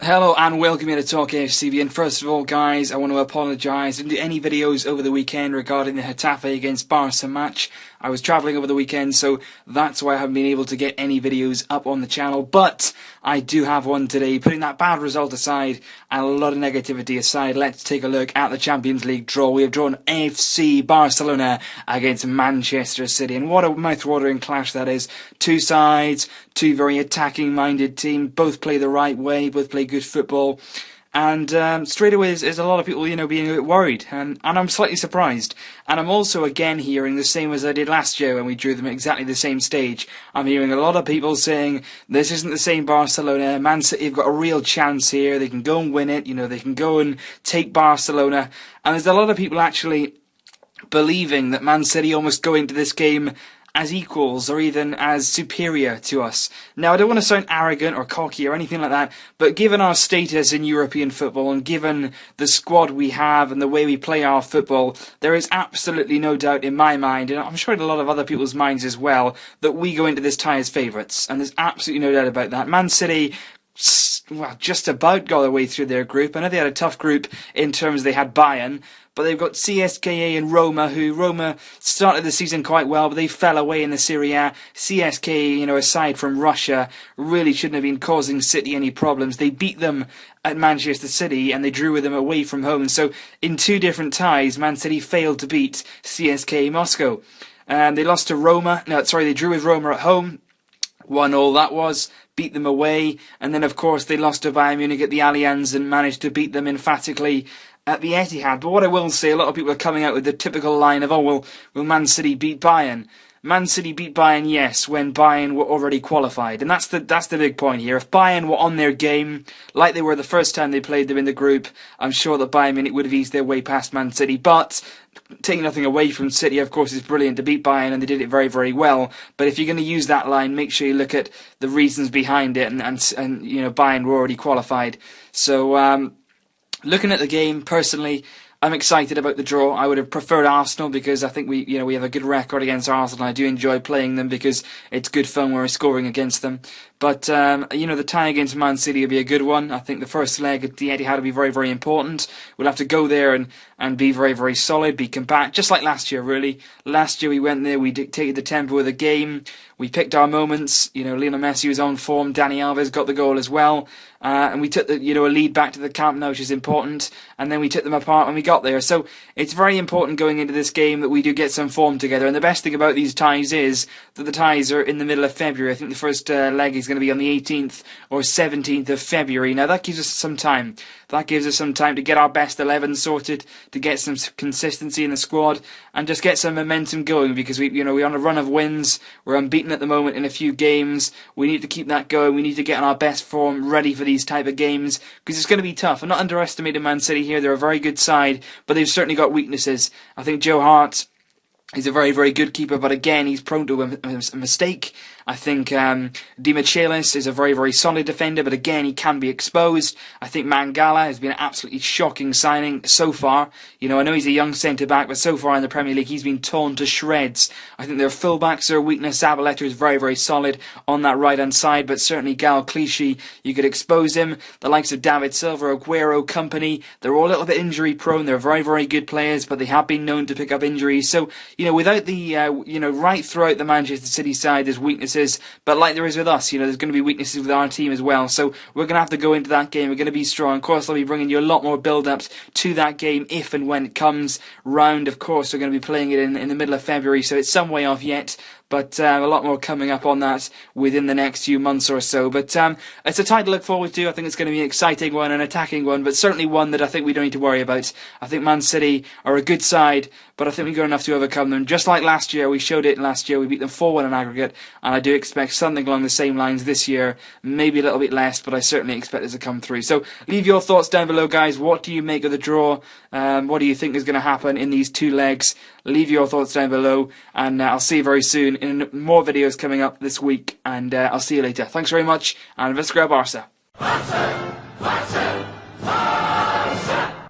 Hello and welcome here to Talk AFCB, and first of all guys, I want to apologise. I didn't do any videos over the weekend regarding the Getafe against Barça match. I was travelling over the weekend, so that's why I haven't been able to get any videos up on the channel, but I do have one today. Putting that bad result aside and a lot of negativity aside, let's take a look at the Champions League draw. We have drawn AFC Barcelona against Manchester City, and what a mouth-watering clash that is. Two sides, two very attacking-minded teams, both play the right way, both play good football, and straight away there's a lot of people, being a bit worried, and I'm slightly surprised. And I'm also again hearing the same as I did last year when we drew them at exactly the same stage. I'm hearing a lot of people saying this isn't the same Barcelona. Man City have got a real chance here. They can go and win it. They can go and take Barcelona. And there's a lot of people actually believing that Man City almost go into this game as equals or even as superior to us. Now, I don't want to sound arrogant or cocky or anything like that, but given our status in European football and given the squad we have and the way we play our football, there is absolutely no doubt in my mind, and I'm sure in a lot of other people's minds as well, that we go into this tie as favourites, and there's absolutely no doubt about that. Man City, well, just about got their way through their group. I know they had a tough group in terms they had Bayern, but they've got CSKA and Roma started the season quite well, but they fell away in the Serie A. CSKA, aside from Russia, really shouldn't have been causing City any problems. They beat them at Manchester City and they drew with them away from home. So in two different ties, Man City failed to beat CSKA Moscow. They lost to Roma. They drew with Roma at home. 1-1 that was, beat them away, and then of course they lost to Bayern Munich at the Allianz and managed to beat them emphatically at the Etihad. But what I will say, a lot of people are coming out with the typical line of, will Man City beat Bayern? Man City beat Bayern, yes, when Bayern were already qualified. And that's the big point here. If Bayern were on their game, like they were the first time they played them in the group, I'm sure that Bayern Munich would have eased their way past Man City. But taking nothing away from City, of course, is brilliant to beat Bayern, and they did it very, very well. But if you're going to use that line, make sure you look at the reasons behind it, and Bayern were already qualified. So, looking at the game, personally, I'm excited about the draw. I would have preferred Arsenal because I think we have a good record against Arsenal. I do enjoy playing them because it's good fun when we're scoring against them. But, the tie against Man City will be a good one. I think the first leg at the Etihad will be very, very important. We'll have to go there and be very, very solid, be compact, just like last year, really. Last year we went there, we dictated the tempo of the game, we picked our moments. Lionel Messi was on form, Dani Alves got the goal as well. And we took a lead back to the Camp Nou, which is important, and then we took them apart when we got there. So it's very important going into this game that we do get some form together. And the best thing about these ties is that the ties are in the middle of February. I think the first leg is going to be on the 18th or 17th of February. Now that gives us some time. That gives us some time to get our best 11 sorted, to get some consistency in the squad, and just get some momentum going, because we're on a run of wins. We're unbeaten at the moment in a few games. We need to keep that going. We need to get on our best form, ready for these type of games, because it's going to be tough. I'm not underestimating Man City here. They're a very good side, but they've certainly got weaknesses. I think Joe Hart, he's a very, very good keeper, but again, he's prone to a mistake. I think Di Michelis is a very, very solid defender, but again, he can be exposed. I think Mangala has been an absolutely shocking signing so far. I know he's a young centre-back, but so far in the Premier League, he's been torn to shreds. I think their full-backs are a weakness. Zabaleta is very, very solid on that right-hand side, but certainly Gal Clichy, you could expose him. The likes of David Silva, Aguero, company, they're all a little bit injury-prone. They're very, very good players, but they have been known to pick up injuries. So, without the, right throughout the Manchester City side, there's weaknesses. But like there is with us, there's going to be weaknesses with our team as well. So we're going to have to go into that game. We're going to be strong. Of course, I'll be bringing you a lot more build-ups to that game if and when it comes round. Of course, we're going to be playing it in the middle of February, so it's some way off yet. But a lot more coming up on that within the next few months or so. But it's a tie to look forward to. I think it's going to be an exciting one, an attacking one, but certainly one that I think we don't need to worry about. I think Man City are a good side, but I think we've got enough to overcome them. Just like last year, we showed it last year. We beat them 4-1 in aggregate, and I do expect something along the same lines this year. Maybe a little bit less, but I certainly expect it to come through. So leave your thoughts down below, guys. What do you make of the draw? What do you think is going to happen in these two legs? Leave your thoughts down below, and I'll see you very soon in more videos coming up this week, and I'll see you later. Thanks very much, and let's go Barça. Barça! Barça!